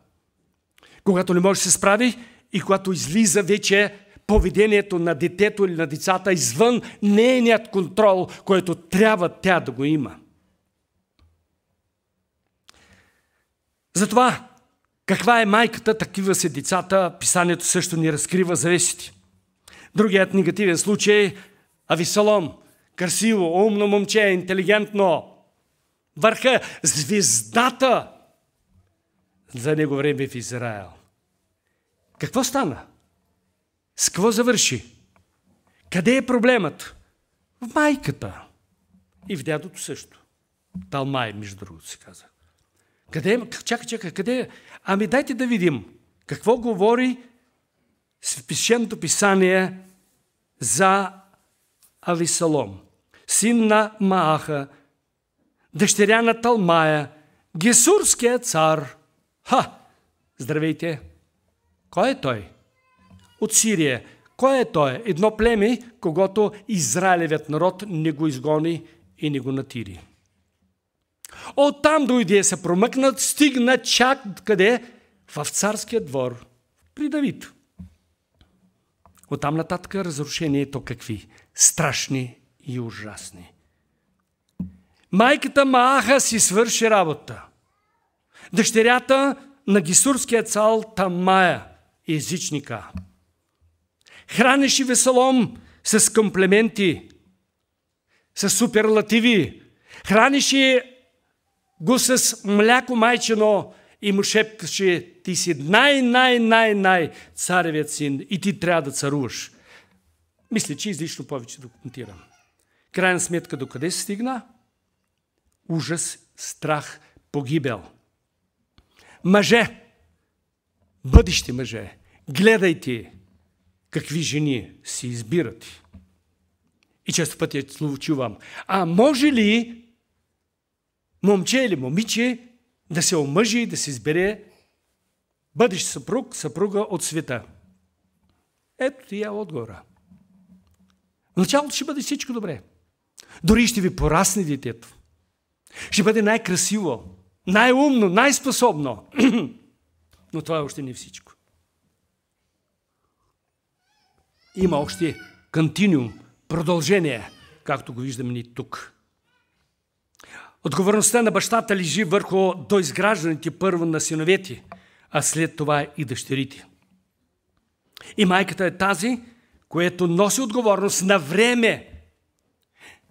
Когато не може да се справи и когато излиза вече поведението на детето или на децата извън нейният контрол, който трябва тя да го има. Затова, каква е майката, такива са децата, писанието също ни разкрива завесите. Другият негативен случай – Авесалом. Красиво, умно момче, интелигентно. Върха, звездата за него време в Израел. Какво стана? С какво завърши? Къде е проблемът? В майката. И в дядото също. Талмай, между другото се каза. Къде е? Чакай, къде е? Ами дайте да видим какво говори свещеното писание за Авесалом. Син на Мааха, дъщеря на Талмая, Гесурския цар. Здравейте! Кой е той? От Сирия. Кой е той? Едно племе, когато Израилевият народ не го изгони и не го натири. Оттам дойде се промъкнат, стигна чак къде? В царския двор. При Давид. Оттам нататък разрушението какви? Страшни и ужасни. Майката Мааха си свърши работа. Дъщерята на Гесурския цар Талмая, езичника. Хранеше Авесалом с комплименти, с суперлативи. Хранеше го с мляко майчино и му шепкаше: ти си най царевият син и ти трябва да царуваш. Мисля, че излишно повече да коментирам. Крайна сметка докъде се стигна? Ужас, страх, погибел. Мъже, бъдещи мъже, гледайте какви жени си избирате. И често пъти чувам: а може ли момче или момиче да се омъжи и да се избере бъдещ съпруг, съпруга от света? Ето ти е отговора. В началото ще бъде всичко добре. Дори ще ви порасне детето. Ще бъде най-красиво, най-умно, най-способно. Но това още не е всичко. Има още континуум, продължение, както го виждаме ни тук. Отговорността на бащата лежи върху доизгражданите първо на синовете, а след това и дъщерите. И майката е тази, която носи отговорност на време.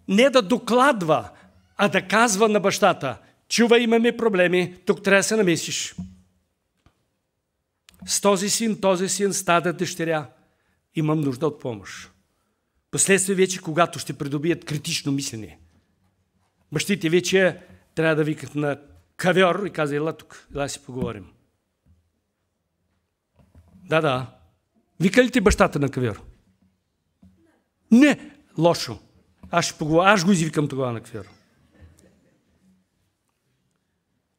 Не да докладва, а да казва на бащата: чувай, имаме проблеми, тук трябва да се намесиш. С този син, с тази дъщеря имам нужда от помощ. Последствие вече, когато ще придобият критично мислене, бащите вече трябва да викат на кавьор и каза: ела тук, ела си поговорим. Да. Вика ли ти бащата на кавьор? Не, лошо. Аз ще поговоря, аз го извикам тогава на кавьор.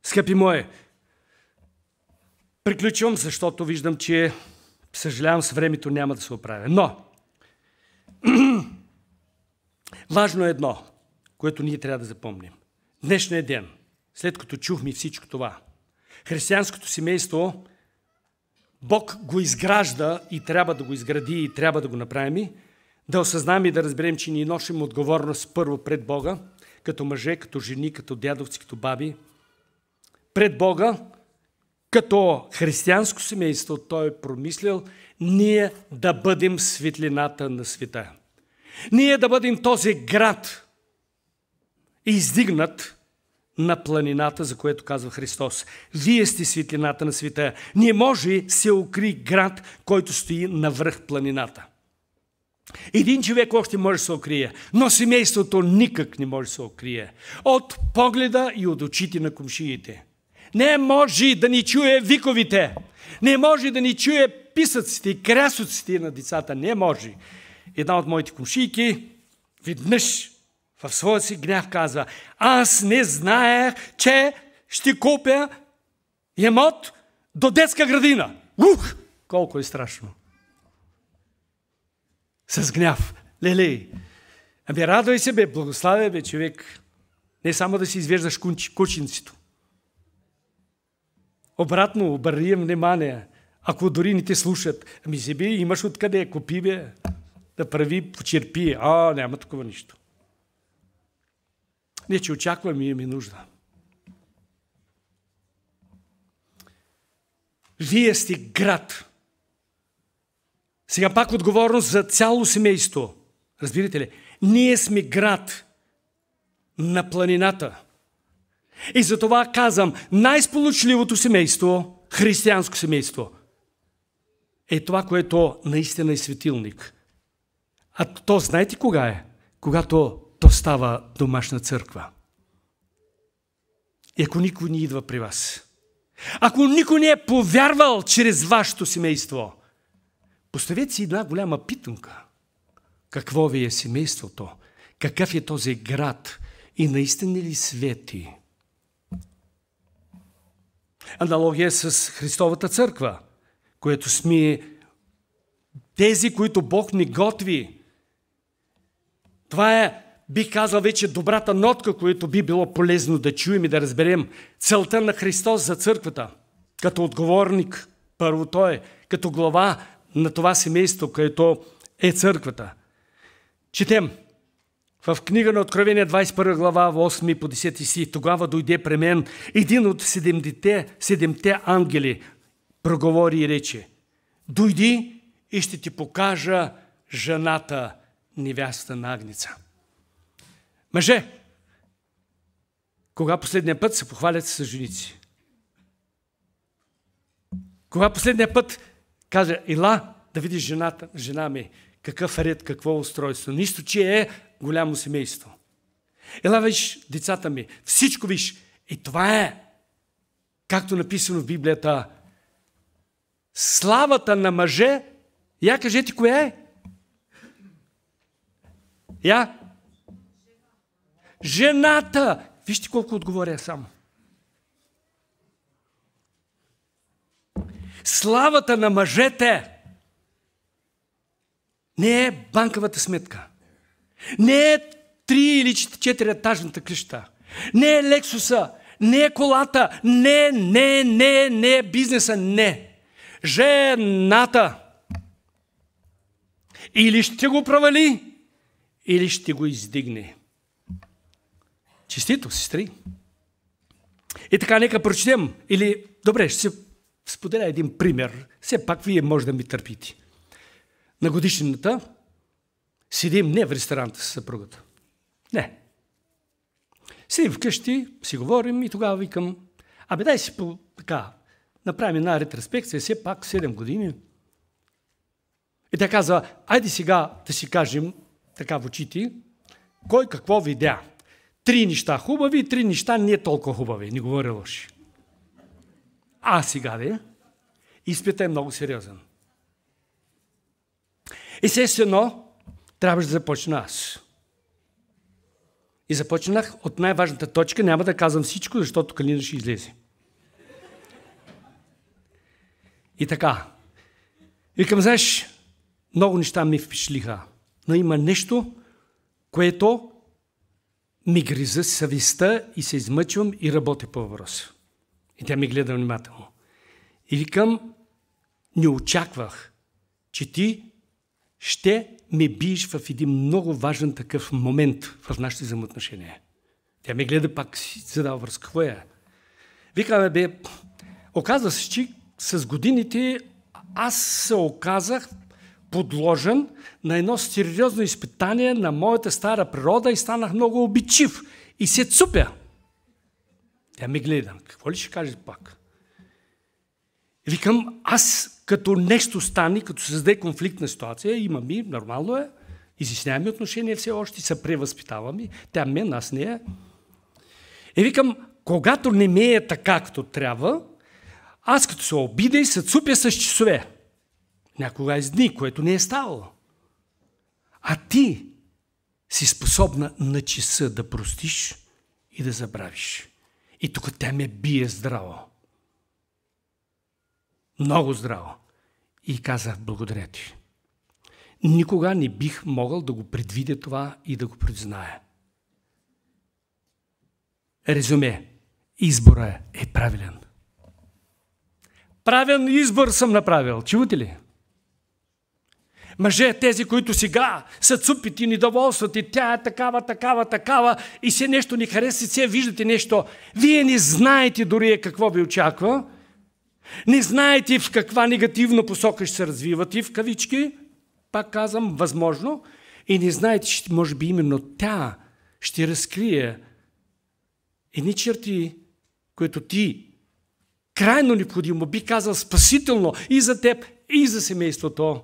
Скъпи мое, приключвам, защото виждам, че съжалявам, с времето няма да се оправя. Но важно е едно, което ние трябва да запомним. Днешния ден, след като чухме всичко това, християнското семейство, Бог го изгражда и трябва да го изгради и трябва да го направим, да осъзнаем и да разберем, че ние носим отговорност първо пред Бога, като мъже, като жени, като дядовци, като баби. Пред Бога, като християнско семейство, Той е промислил ние да бъдем светлината на света. Ние да бъдем този град издигнат на планината, за което казва Христос. Вие сте светлината на света. Не може се укри град, който стои навръх планината. Един човек още може да се укрие, но семейството никак не може да се укрие. От погледа и от очите на комшиите. Не може да ни чуе виковите. Не може да ни чуе писъците и крясоците на децата. Не може. Една от моите комшийки веднъж в своя си гняв казва: аз не знаех, че ще купя имот до детска градина. Ух! Колко е страшно. С гняв. Лелей. Ами радвай се, бе, благославя, бе, човек. Не само да си извеждаш кученцето. Обратно, обърни внимание. Ако дори не те слушат, ами си, бе, имаш откъде, купи, бе, да прави, почерпи. Няма такова нищо. Не, че очаквам и имаме нужда. Вие сте град. Сега пак отговорност за цяло семейство. Разбирате ли? Ние сме град на планината. И затова казвам, най-сполучливото семейство, християнско семейство, е това, което наистина е светилник. А то знаете кога е? Когато то става домашна църква. И ако никой не идва при вас, ако никой не е повярвал чрез вашето семейство, поставете си една голяма питанка. Какво ви е семейството? Какъв е този град? И наистина ли свети? Аналогия с Христовата църква, което сме тези, които Бог ни готви. Това е, бих казал вече, добрата нотка, която би било полезно да чуем и да разберем целта на Христос за църквата. Като отговорник, първо Той, като глава на това семейство, което е църквата. Четем в книга на Откровение 21 глава, 8 по 10 си. Тогава дойде при мен един от седемте ангели, проговори и рече: дойди и ще ти покажа жената, невяста на Агнеца. Мъже, кога последния път се похвалят с женици? Кога последния път каза: ела да видиш жена ми, какъв ред, какво устройство. Нищо, че е голямо семейство. Ела виж децата ми, всичко виж. И това е, както написано в Библията, славата на мъже. Я кажете, коя е? Я? Жената. Вижте колко отговоря само. Славата на мъжете не е банковата сметка. Не е 3 или 4 етажната къща. Не е Лексуса. Не е колата. Не е бизнеса. Не. Жената. Или ще го провали, или ще го издигне. Честито, сестри. И така, нека прочетем. Или, добре, ще се споделя един пример. Все пак вие може да ми търпите. На годишнината седим не в ресторанта с съпругата. Не. Седим вкъщи, си говорим и тогава викам: дай си така, направим една ретроспекция, все пак 7 години. И тя казва: айде сега да си кажем така в очите, кой какво видя. 3 неща хубави, 3 неща не толкова хубави. Не говоря лоши. Сега де, изпитът е много сериозен. Естествено, трябваше да започна аз. И започнах от най-важната точка. Няма да казвам всичко, защото Калина ще излезе. И така. Викам, знаеш, много неща ми впечатлиха. Но има нещо, което ми гриза съвестта и се измъчвам и работя по въпроса. И тя ми гледа внимателно. И викам, не очаквах, че ти ще ме биеш в един много важен такъв момент в нашите взаимоотношения. Тя ме гледа, пак си задава въпрос. Какво е? Викаме, оказва се, че с годините аз се оказах подложен на едно сериозно изпитание на моята стара природа и станах много обичив. и се цупя. Тя ме гледа. Какво ли ще каже пак? Викам, аз като нещо стане, като създаде конфликтна ситуация, имам и, нормално е, изясняваме отношения все още, се превъзпитаваме, тя мен, аз нея. И викам, когато не ме е така, като трябва, аз като се обида и се цупя с часове. Някога с дни, което не е ставало. А ти си способна на часа да простиш и да забравиш. И тук тя ме бие здраво. Много здраво. И казах, благодаря ти. Никога не бих могъл да го предвидя това и да го призная. Резюме. Избора е правилен. Правилен избор съм направил. Чувате ли? Мъже, тези, които сега са цупити и недоволстват и тя е такава и се нещо не хареса, се виждате нещо. Вие не знаете дори какво ви очаква. Не знаете в каква негативна посока ще се развивате, в кавички. Пак казвам, възможно. И не знаете, че може би именно тя ще разкрие едни черти, които ти крайно необходимо, би казал спасително и за теб, и за семейството.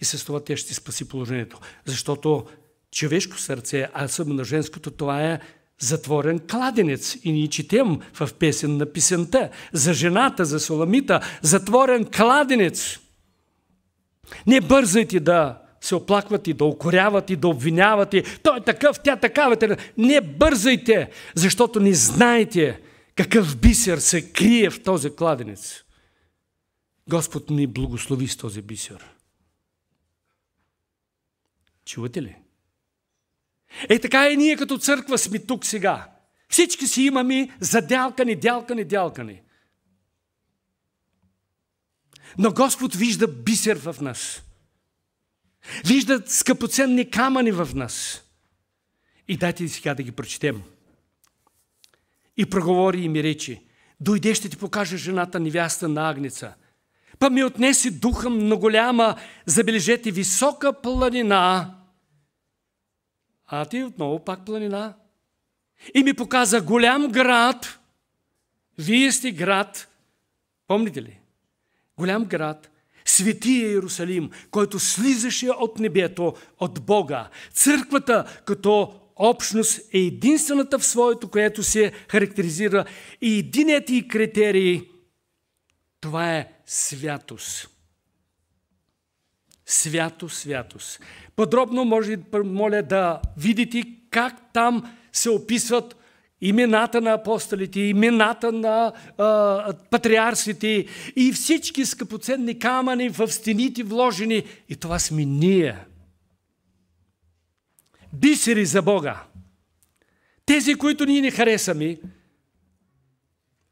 И с това те ще спаси положението. Защото човешко сърце, а особено женското, това е затворен кладенец. И ние четем в песен на песента за жената, за Суламита, затворен кладенец. Не бързайте да се оплаквате, да укорявате, да обвинявате. Той е такъв, тя такава. Не бързайте, защото не знаете какъв бисер се крие в този кладенец. Господ ни благослови с този бисер. Чувате ли? Е така и ние като църква сме тук сега. Всички си имаме задялкани. Но Господ вижда бисер в нас. Вижда скъпоценни камъни в нас. И дайте сега да ги прочетем. И проговори и ми речи, дойде ще ти покажа жената невяста на Агнеца. Па ми отнеси духа на голяма, забележете, висока планина. А ти отново пак планина. И ми показа голям град. Вие сте град. Помните ли? Голям град. Светия Иерусалим, който слизаше от небето, от Бога. Църквата като общност е единствената в своето, което се характеризира. И единият и критерий, това е святост. Святост. Подробно моля да видите как там се описват имената на апостолите, имената на патриарсите и всички скъпоценни камъни в стените вложени. И това сме ние. Бисери за Бога. Тези, които ние не харесаме,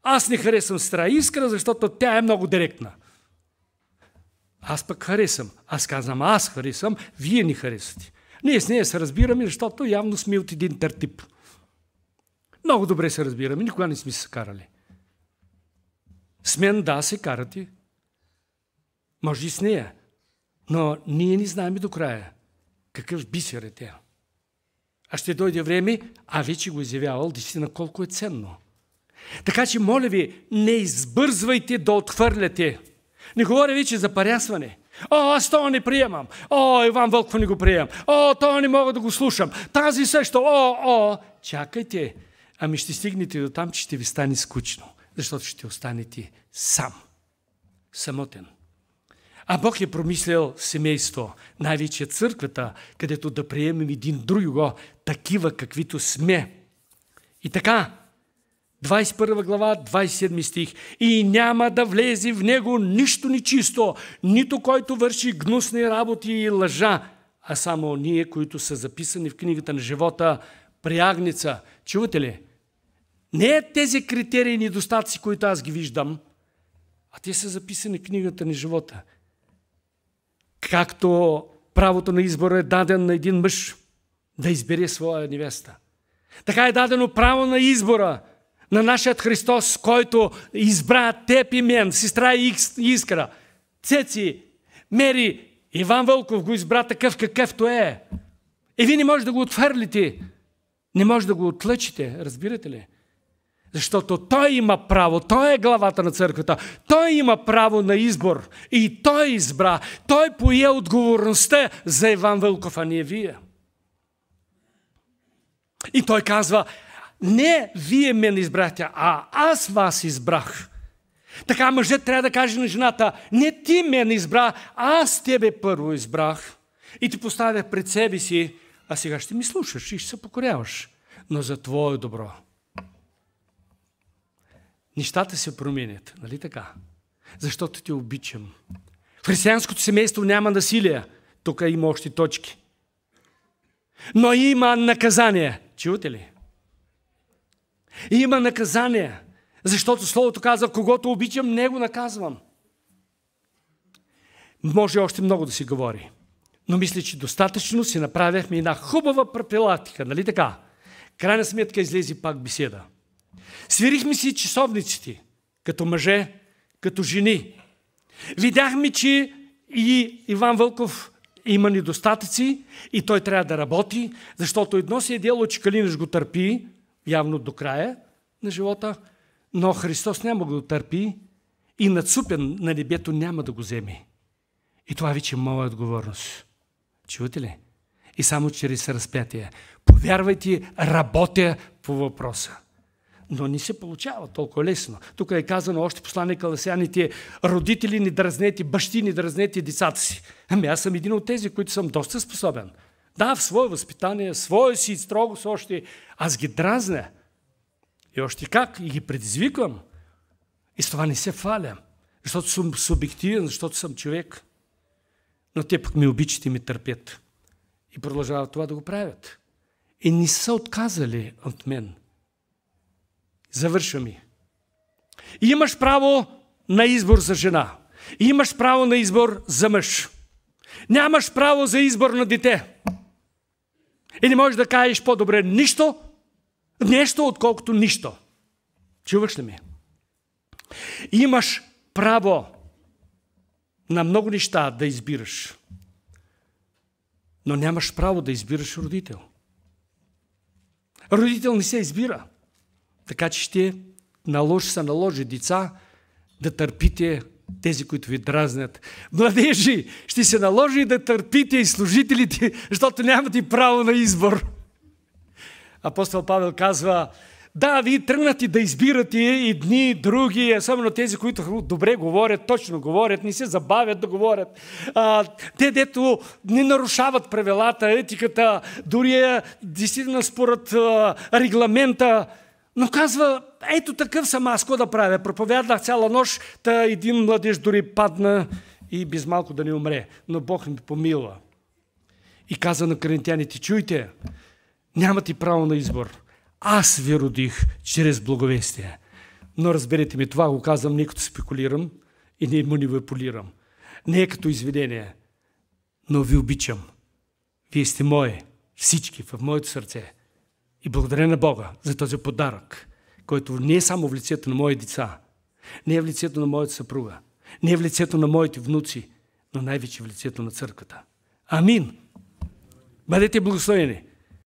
аз не харесвам сестра Искра, защото тя е много директна. Аз пък харесвам. Аз казвам, аз харесвам, вие не харесвате. Ние с нея се разбираме, защото явно сме от един тертип. Много добре се разбираме, никога не сме се карали. С мен да, се карате. Може и с нея. Но ние не знаем до края какъв бисер е тя. А ще дойде време, вече го изявявал, наистина колко е ценно. Така че, моля ви, не избързвайте да отхвърляте. Не говоря вече за парясване. Аз това не приемам. Иван Вълков не го приемам. Това не мога да го слушам. Тази също. Чакайте. Ще стигнете до там, че ще ви стане скучно. Защото ще останете сам. Самотен. А Бог е промислял семейство, най-вече църквата, където да приемем един друго, такива каквито сме. И така, 21 глава, 27 стих. И няма да влезе в него нищо нечисто, нито който върши гнусни работи и лъжа, а само ние, които са записани в книгата на живота при Агнеца. Чувате ли? Не е тези критерии и недостатъци, които аз ги виждам, а те са записани в книгата на живота. Както правото на избора е даден на един мъж да избере своя невеста. Така е дадено право на избора на нашият Христос, който избра теб и мен, сестра Искра, Цеци, Мери, Иван Вълков го избра такъв какъвто е. И вие не можете да го отхвърлите. Не може да го отлъчите, разбирате ли? Защото той има право, той е главата на църквата, той има право на избор и той избра, той пое отговорността за Иван Вълков, а не вие. И той казва, не вие ме избрахте, а аз вас избрах. Така мъжът трябва да каже на жената, не ти ме избра, аз тебе първо избрах. И ти поставя пред себе си, а сега ще ми слушаш и ще се покоряваш, но за твое добро. Нещата се променят, нали така? Защото те обичам. В християнското семейство няма насилие. Тук има още точки. Но има наказание. Чувате ли? Има наказание. Защото Словото казва, когото обичам, него наказвам. Може още много да си говори. Но мисля, че достатъчно си направихме една хубава профилактика, нали така? Крайна сметка излезе пак беседа. Свирихме си часовниците, като мъже, като жени. Видяхме, че и Иван Вълков има недостатъци и той трябва да работи, защото едно си е дело, че Калинаш го търпи, явно до края на живота, но Христос няма го търпи и надцупен на небето няма да го вземе. И това вече е моя отговорност. Чувате ли? И само чрез разпятие. Повярвайте, работя по въпроса. Но не се получава толкова лесно. Тук е казано още посланника Ласяните, родители не дразнете, бащи не дразнете децата си. Ами аз съм един от тези, които съм доста способен. Да, в свое възпитание, свое си строго с още, аз ги дразня. И още как? И ги предизвиквам. И с това не се фаля. Защото съм субективен, защото съм човек. Но те пък ме обичат и ме търпят. И продължават това да го правят. И не са отказали от мен. Завършвам. И имаш право на избор за жена. И имаш право на избор за мъж. Нямаш право за избор на дете. И не можеш да кажеш по-добре нещо, отколкото нищо. Чуваш ли ми? Имаш право на много неща да избираш. Но нямаш право да избираш родител. Родител не се избира. Така че ще наложи деца да търпите тези, които ви дразнят. Младежи, ще се наложи да търпите и служителите, защото нямате право на избор. Апостол Павел казва, да, вие тръгнате да избирате и дни, и други, особено тези, които добре говорят, точно говорят, не се забавят да говорят. Те, дето не нарушават правилата, етиката, дори е действително според регламента. Но казва, ето такъв съм аз, какво да правя? Проповядах цяла нощ, та един младеж дори падна и без малко да не умре. Но Бог ми помилва. И каза на коринтяните, чуйте, нямате право на избор. Аз ви родих чрез благовестие. Но разберете ми, това го казвам не като спекулирам и не манипулирам. Не е като изведение. Но ви обичам. Вие сте мои, всички в моето сърце. И благодаря на Бога за този подарък, който не е само в лицето на мои деца, не е в лицето на моята съпруга, не е в лицето на моите внуци, но най-вече в лицето на църквата. Амин! Бъдете благословени!